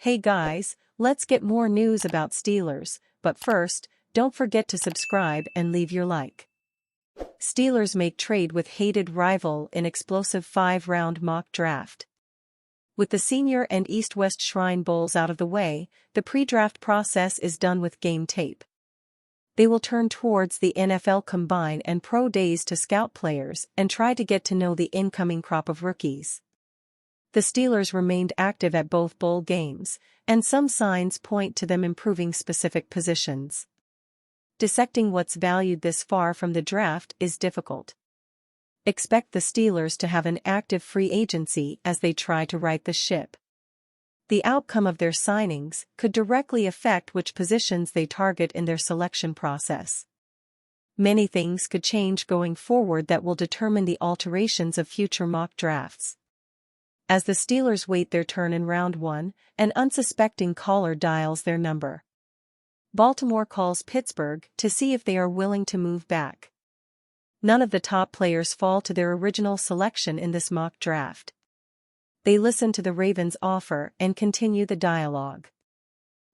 Hey guys, let's get more news about Steelers, but first, don't forget to subscribe and leave your like. Steelers make trade with hated rival in explosive 5-round mock draft. With the Senior and East-West Shrine Bowls out of the way, the pre-draft process is done with game tape. They will turn towards the NFL Combine and Pro Days to scout players and try to get to know the incoming crop of rookies. The Steelers remained active at both bowl games, and some signs point to them improving specific positions. Dissecting what's valued this far from the draft is difficult. Expect the Steelers to have an active free agency as they try to right the ship. The outcome of their signings could directly affect which positions they target in their selection process. Many things could change going forward that will determine the alterations of future mock drafts. As the Steelers wait their turn in round 1, an unsuspecting caller dials their number. Baltimore calls Pittsburgh to see if they are willing to move back. None of the top players fall to their original selection in this mock draft. They listen to the Ravens' offer and continue the dialogue.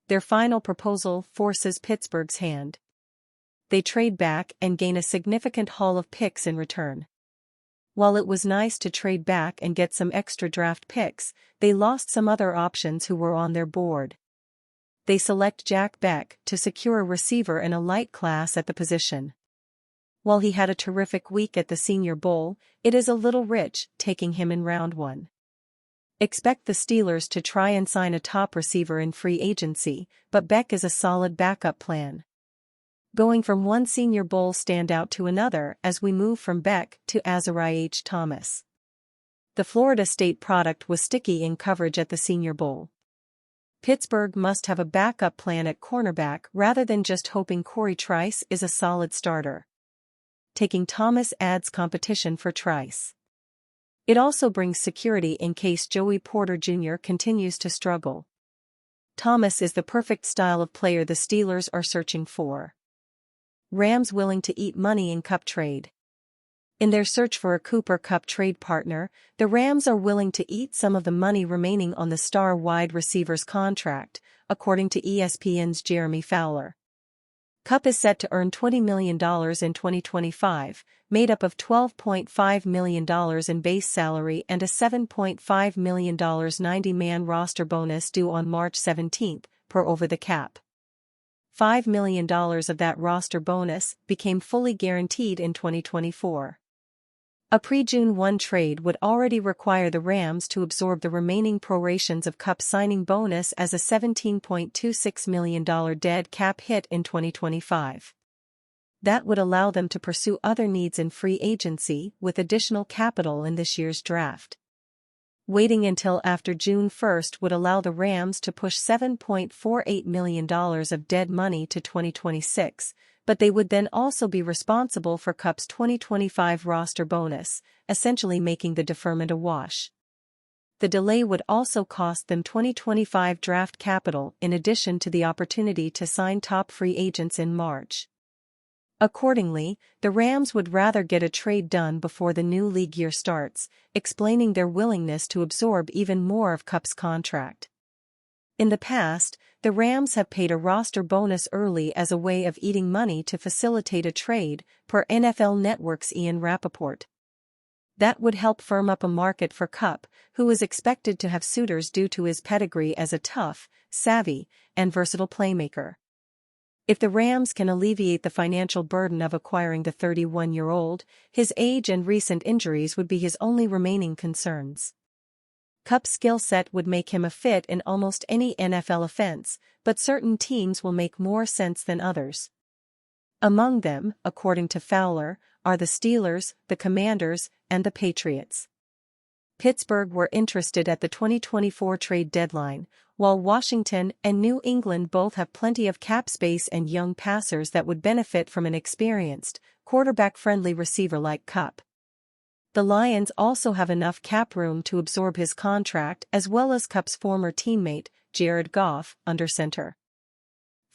Their final proposal forces Pittsburgh's hand. They trade back and gain a significant haul of picks in return. While it was nice to trade back and get some extra draft picks, they lost some other options who were on their board. They select Jack Beck to secure a receiver in a light class at the position. While he had a terrific week at the Senior Bowl, it is a little rich taking him in round 1. Expect the Steelers to try and sign a top receiver in free agency, but Beck is a solid backup plan. Going from one Senior Bowl standout to another as we move from Beck to Azareye'h Thomas. The Florida State product was sticky in coverage at the Senior Bowl. Pittsburgh must have a backup plan at cornerback rather than just hoping Corey Trice is a solid starter. Taking Thomas adds competition for Trice. It also brings security in case Joey Porter Jr. continues to struggle. Thomas is the perfect style of player the Steelers are searching for. Rams willing to eat money in Kupp trade. In their search for a Cooper Kupp trade partner, the Rams are willing to eat some of the money remaining on the star wide receiver's contract, according to ESPN's Jeremy Fowler. Kupp is set to earn $20 million in 2025, made up of $12.5 million in base salary and a $7.5 million 90-man roster bonus due on March 17, per Over the Cap. $5 million of that roster bonus became fully guaranteed in 2024. A pre-June 1 trade would already require the Rams to absorb the remaining prorations of Kupp's signing bonus as a $17.26 million dead cap hit in 2025. That would allow them to pursue other needs in free agency with additional capital in this year's draft. Waiting until after June 1 would allow the Rams to push $7.48 million of dead money to 2026, but they would then also be responsible for Kupp's 2025 roster bonus, essentially making the deferment a wash. The delay would also cost them 2025 draft capital in addition to the opportunity to sign top free agents in March. Accordingly, the Rams would rather get a trade done before the new league year starts, explaining their willingness to absorb even more of Kupp's contract. In the past, the Rams have paid a roster bonus early as a way of eating money to facilitate a trade, per NFL Network's Ian Rappaport. That would help firm up a market for Kupp, who is expected to have suitors due to his pedigree as a tough, savvy, and versatile playmaker. If the Rams can alleviate the financial burden of acquiring the 31-year-old, his age and recent injuries would be his only remaining concerns. Kupp's skill set would make him a fit in almost any NFL offense, but certain teams will make more sense than others. Among them, according to Fowler, are the Steelers, the Commanders, and the Patriots. Pittsburgh were interested at the 2024 trade deadline, while Washington and New England both have plenty of cap space and young passers that would benefit from an experienced, quarterback-friendly receiver like Kupp. The Lions also have enough cap room to absorb his contract as well as Kupp's former teammate, Jared Goff, under center.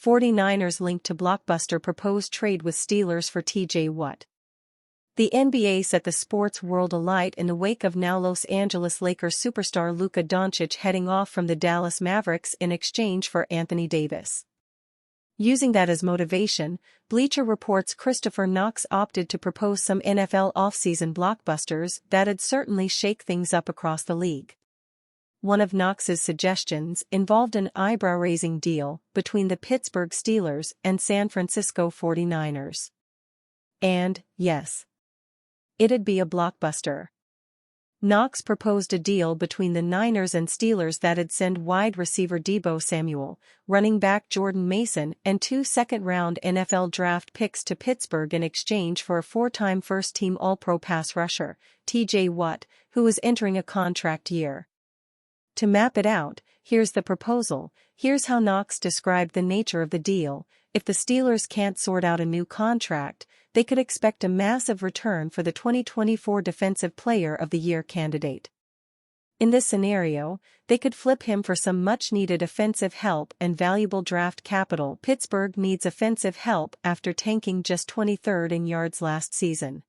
49ers linked to blockbuster proposed trade with Steelers for T.J. Watt. The NBA set the sports world alight in the wake of now Los Angeles Lakers superstar Luka Doncic heading off from the Dallas Mavericks in exchange for Anthony Davis. Using that as motivation, Bleacher Report's Christopher Knox opted to propose some NFL offseason blockbusters that'd certainly shake things up across the league. One of Knox's suggestions involved an eyebrow-raising deal between the Pittsburgh Steelers and San Francisco 49ers. And, yes, it'd be a blockbuster. Knox proposed a deal between the Niners and Steelers that'd send wide receiver Deebo Samuel, running back Jordan Mason, and 2 second-round NFL draft picks to Pittsburgh in exchange for a 4-time first-team All-Pro pass rusher, T.J. Watt, who was entering a contract year. To map it out, here's the proposal. Here's how Knox described the nature of the deal. If the Steelers can't sort out a new contract, they could expect a massive return for the 2024 Defensive Player of the Year candidate. In this scenario, they could flip him for some much-needed offensive help and valuable draft capital. Pittsburgh needs offensive help after tanking just 23rd in yards last season.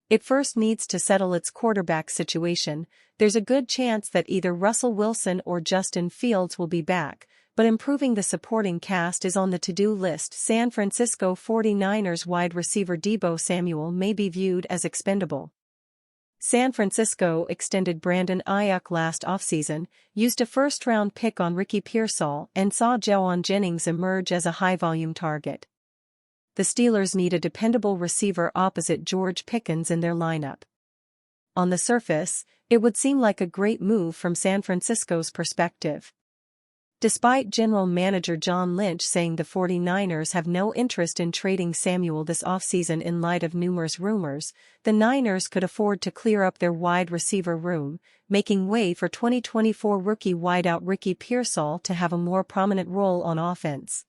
It first needs to settle its quarterback situation. There's a good chance that either Russell Wilson or Justin Fields will be back, but improving the supporting cast is on the to-do list. San Francisco 49ers wide receiver Deebo Samuel may be viewed as expendable. San Francisco extended Brandon Ayuk last offseason, used a first-round pick on Ricky Pearsall, and saw Jauan Jennings emerge as a high-volume target. The Steelers need a dependable receiver opposite George Pickens in their lineup. On the surface, it would seem like a great move from San Francisco's perspective. Despite general manager John Lynch saying the 49ers have no interest in trading Samuel this offseason in light of numerous rumors, the Niners could afford to clear up their wide receiver room, making way for 2024 rookie wideout Ricky Pearsall to have a more prominent role on offense.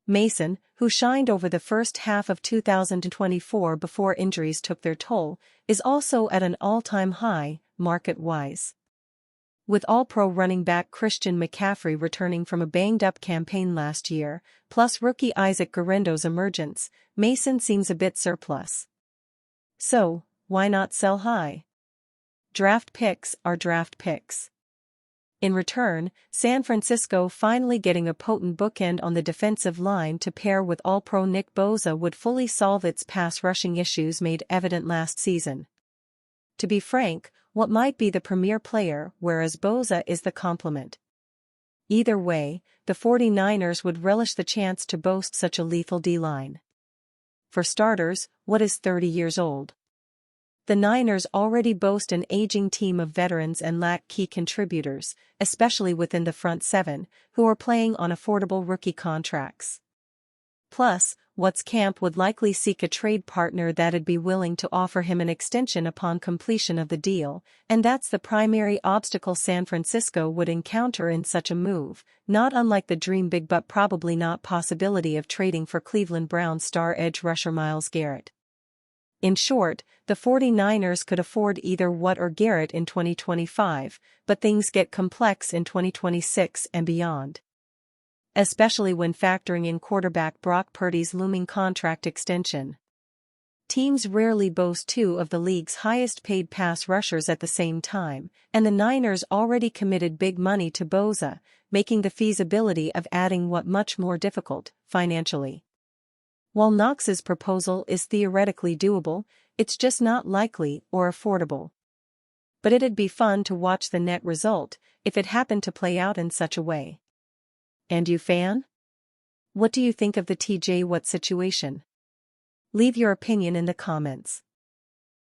Mason, who shined over the first half of 2024 before injuries took their toll, is also at an all-time high, market-wise. With All-Pro running back Christian McCaffrey returning from a banged-up campaign last year, plus rookie Isaac Guerendo's emergence, Mason seems a bit surplus. So, why not sell high? Draft picks are draft picks. In return, San Francisco finally getting a potent bookend on the defensive line to pair with All-Pro Nick Bosa would fully solve its pass-rushing issues made evident last season. To be frank, what might be the premier player, whereas Bosa is the complement. Either way, the 49ers would relish the chance to boast such a lethal D-line. For starters, what is 30 years old? The Niners already boast an aging team of veterans and lack key contributors, especially within the front seven, who are playing on affordable rookie contracts. Plus, Watts camp would likely seek a trade partner that'd be willing to offer him an extension upon completion of the deal, and that's the primary obstacle San Francisco would encounter in such a move, not unlike the dream big but probably not possibility of trading for Cleveland Browns star edge rusher Myles Garrett. In short, the 49ers could afford either Watt or Garrett in 2025, but things get complex in 2026 and beyond. Especially when factoring in quarterback Brock Purdy's looming contract extension. Teams rarely boast two of the league's highest-paid pass rushers at the same time, and the Niners already committed big money to Bosa, making the feasibility of adding Watt much more difficult, financially. While Knox's proposal is theoretically doable, it's just not likely or affordable. But it'd be fun to watch the net result, if it happened to play out in such a way. And you fan? What do you think of the TJ Watt situation? Leave your opinion in the comments.